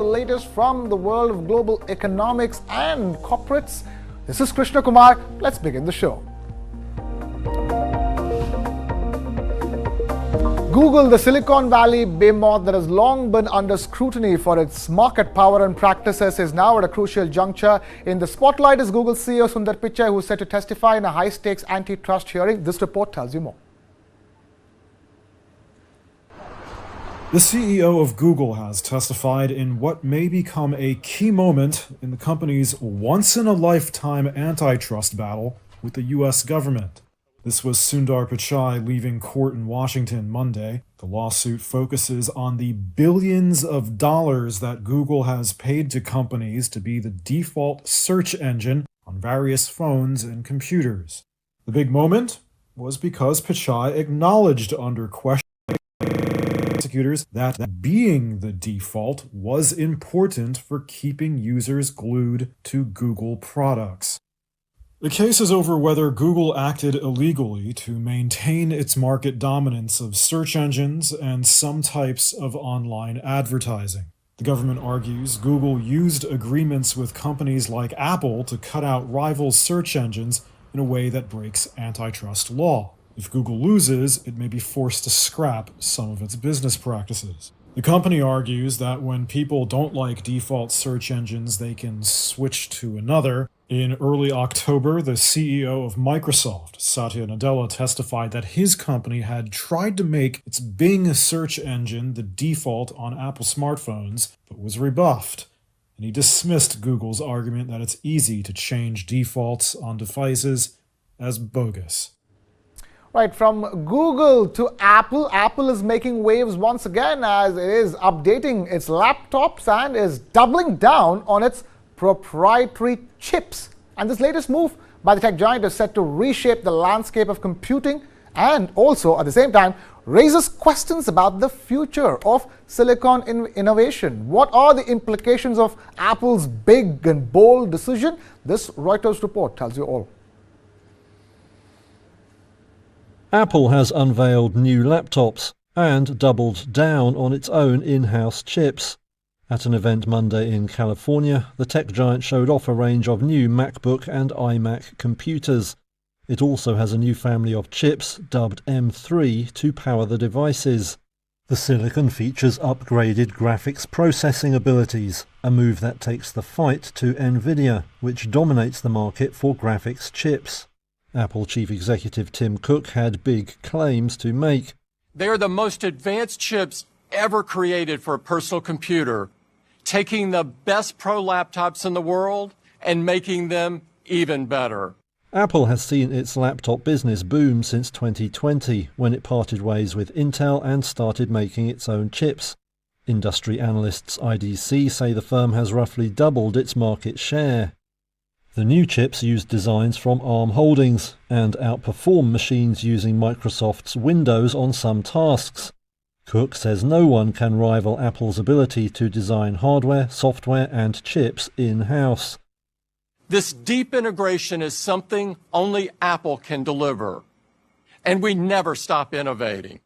The latest from the world of global economics and corporates. This is Krishna Kumar. Let's begin the show. Google, the Silicon Valley behemoth that has long been under scrutiny for its market power and practices, is now at a crucial juncture. In the spotlight is Google CEO Sundar Pichai, who is set to testify in a high-stakes antitrust hearing. This report tells you more. The CEO of Google has testified in what may become a key moment in the company's once-in-a-lifetime antitrust battle with the U.S. government. This was Sundar Pichai leaving court in Washington Monday. The lawsuit focuses on the billions of dollars that Google has paid to companies to be the default search engine on various phones and computers. The big moment was because Pichai acknowledged under question prosecutors that being the default was important for keeping users glued to Google products. The case is over whether Google acted illegally to maintain its market dominance of search engines and some types of online advertising. The government argues Google used agreements with companies like Apple to cut out rival search engines in a way that breaks antitrust law. If Google loses, it may be forced to scrap some of its business practices. The company argues that when people don't like default search engines, they can switch to another. In early October, the CEO of Microsoft, Satya Nadella, testified that his company had tried to make its Bing search engine the default on Apple smartphones, but was rebuffed. And he dismissed Google's argument that it's easy to change defaults on devices as bogus. Right, from Google to Apple, Apple is making waves once again as it is updating its laptops and is doubling down on its proprietary chips. And this latest move by the tech giant is set to reshape the landscape of computing and also, at the same time, raises questions about the future of silicon innovation. What are the implications of Apple's big and bold decision? This Reuters report tells you all. Apple has unveiled new laptops and doubled down on its own in-house chips. At an event Monday in California, the tech giant showed off a range of new MacBook and iMac computers. It also has a new family of chips, dubbed M3, to power the devices. The silicon features upgraded graphics processing abilities, a move that takes the fight to Nvidia, which dominates the market for graphics chips. Apple Chief Executive Tim Cook had big claims to make. They are the most advanced chips ever created for a personal computer, taking the best pro laptops in the world and making them even better. Apple has seen its laptop business boom since 2020, when it parted ways with Intel and started making its own chips. Industry analysts IDC say the firm has roughly doubled its market share. The new chips use designs from ARM Holdings and outperform machines using Microsoft's Windows on some tasks. Cook says no one can rival Apple's ability to design hardware, software and chips in-house. This deep integration is something only Apple can deliver, and we never stop innovating.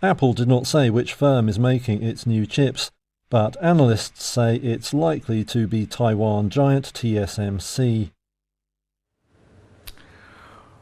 Apple did not say which firm is making its new chips, but analysts say it's likely to be Taiwan giant TSMC.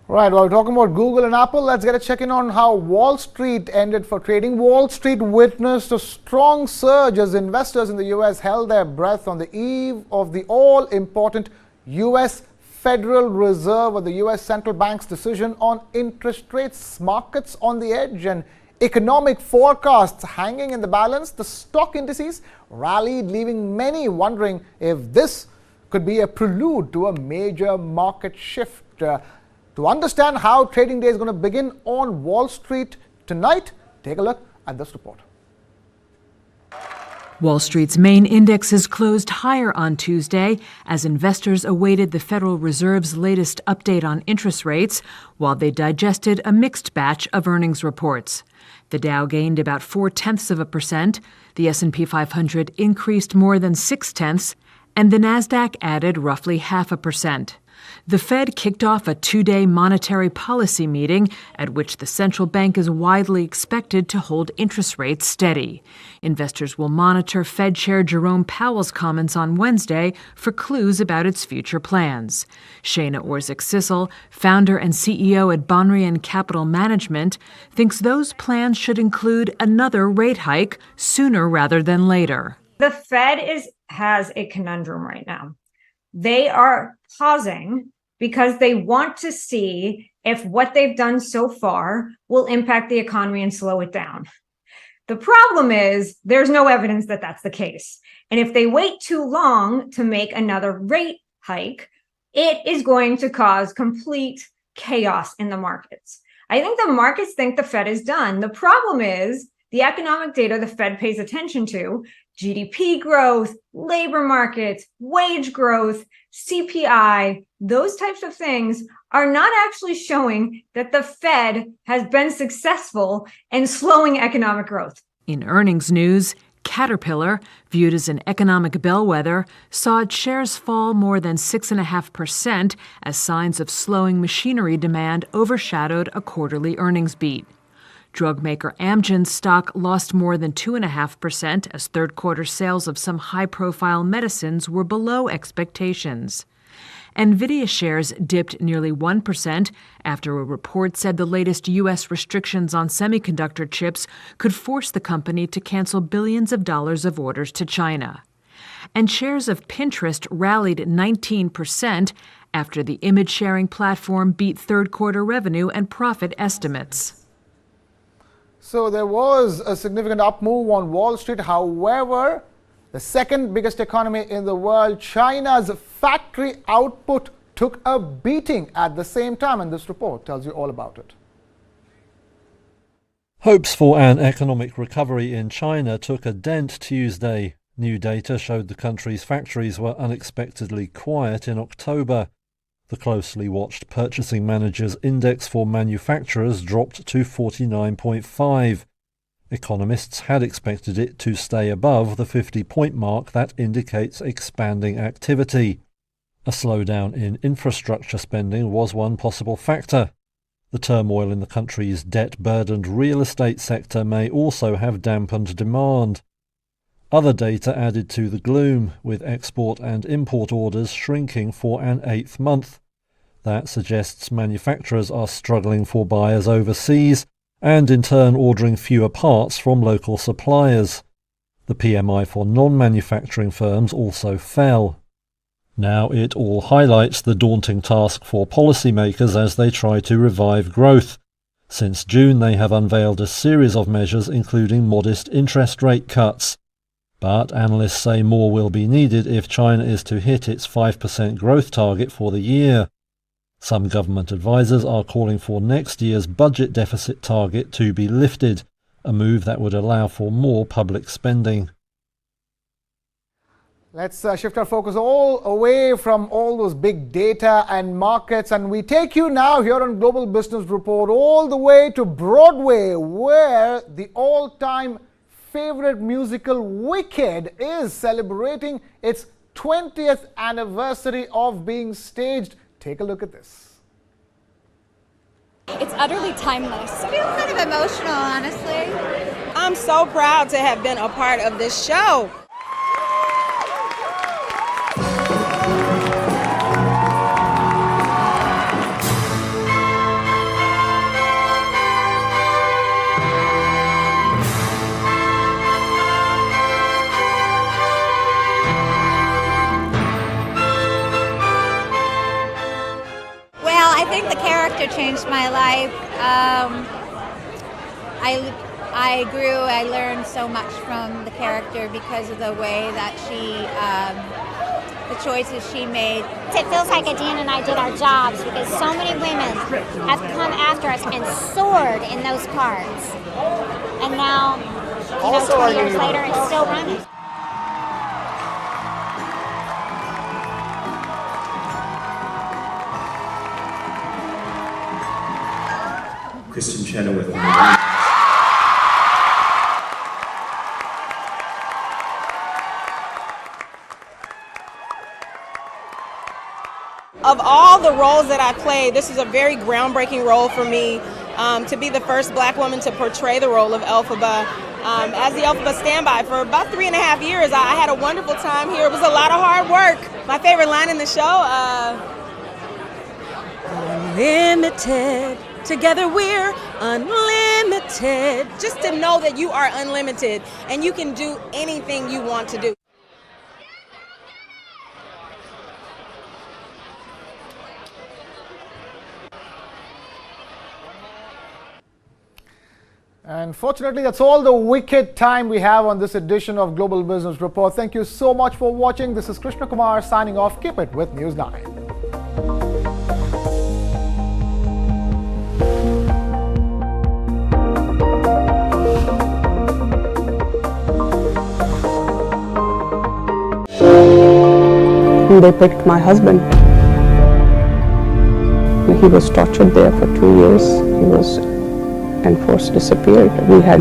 Right, while we're talking about Google and Apple, let's get a check-in on how Wall Street ended for trading. Wall Street witnessed a strong surge as investors in the U.S. held their breath on the eve of the all-important U.S. Federal Reserve or the U.S. Central Bank's decision on interest rates. Markets on the edge and economic forecasts hanging in the balance. The stock indices rallied, leaving many wondering if this could be a prelude to a major market shift. To understand how trading day is going to begin on Wall Street tonight, take a look at this report. Wall Street's main indexes closed higher on Tuesday as investors awaited the Federal Reserve's latest update on interest rates while they digested a mixed batch of earnings reports. The Dow gained about 0.4%, the S&P 500 increased more than 0.6%, and the Nasdaq added roughly 0.5%. The Fed kicked off a two-day monetary policy meeting at which the central bank is widely expected to hold interest rates steady. Investors will monitor Fed Chair Jerome Powell's comments on Wednesday for clues about its future plans. Shana Orzik-Sissel, founder and CEO at Bonrian Capital Management, thinks those plans should include another rate hike sooner rather than later. The Fed has a conundrum right now. They are pausing because they want to see if what they've done so far will impact the economy and slow it down. The problem is there's no evidence that that's the case. And if they wait too long to make another rate hike, it is going to cause complete chaos in the markets. I think the markets think the Fed is done. The problem is the economic data the Fed pays attention to, GDP growth, labor markets, wage growth, CPI, those types of things are not actually showing that the Fed has been successful in slowing economic growth. In earnings news, Caterpillar, viewed as an economic bellwether, saw its shares fall more than 6.5% as signs of slowing machinery demand overshadowed a quarterly earnings beat. Drug maker Amgen's stock lost more than 2.5% as third-quarter sales of some high-profile medicines were below expectations. NVIDIA shares dipped nearly 1% after a report said the latest U.S. restrictions on semiconductor chips could force the company to cancel billions of dollars of orders to China. And shares of Pinterest rallied 19% after the image-sharing platform beat third-quarter revenue and profit estimates. So there was a significant up move on Wall Street. However, the second biggest economy in the world, China's factory output took a beating at the same time, and this report tells you all about it. Hopes for an economic recovery in China took a dent Tuesday. New data showed the country's factories were unexpectedly quiet in October. The closely watched Purchasing Managers' Index for manufacturers dropped to 49.5. Economists had expected it to stay above the 50-point mark that indicates expanding activity. A slowdown in infrastructure spending was one possible factor. The turmoil in the country's debt-burdened real estate sector may also have dampened demand. Other data added to the gloom, with export and import orders shrinking for an eighth month. That suggests manufacturers are struggling for buyers overseas and in turn ordering fewer parts from local suppliers. The PMI for non-manufacturing firms also fell. Now it all highlights the daunting task for policymakers as they try to revive growth. Since June they have unveiled a series of measures including modest interest rate cuts. But analysts say more will be needed if China is to hit its 5% growth target for the year. Some government advisers are calling for next year's budget deficit target to be lifted, a move that would allow for more public spending. Let's shift our focus all away from all those big data and markets, and we take you now here on Global Business Report all the way to Broadway, where the all-time favorite musical Wicked is celebrating its 20th anniversary of being staged. Take a look at this. It's utterly timeless. I feel kind of emotional, honestly. I'm so proud to have been a part of this show. I think the character changed my life. I grew, I learned so much from the character because of the way that the choices she made. It feels like Dan and I did our jobs because so many women have come after us and soared in those parts. And now, 20 years later, it's still running. Kristen Chenoweth. of all the roles that I played, this is a very groundbreaking role for me, to be the first Black woman to portray the role of Elphaba. As the Elphaba standby for about 3.5 years, I had a wonderful time here. It was a lot of hard work. My favorite line in the show, unlimited, together we're unlimited. Just to know that you are unlimited and you can do anything you want to do. And fortunately, that's all the wicked time we have on this edition of Global Business Report. Thank you so much for watching. This is Krishna Kumar signing off. Keep it with News 9. They picked my husband. He was tortured there for 2 years. He was enforced disappeared. We had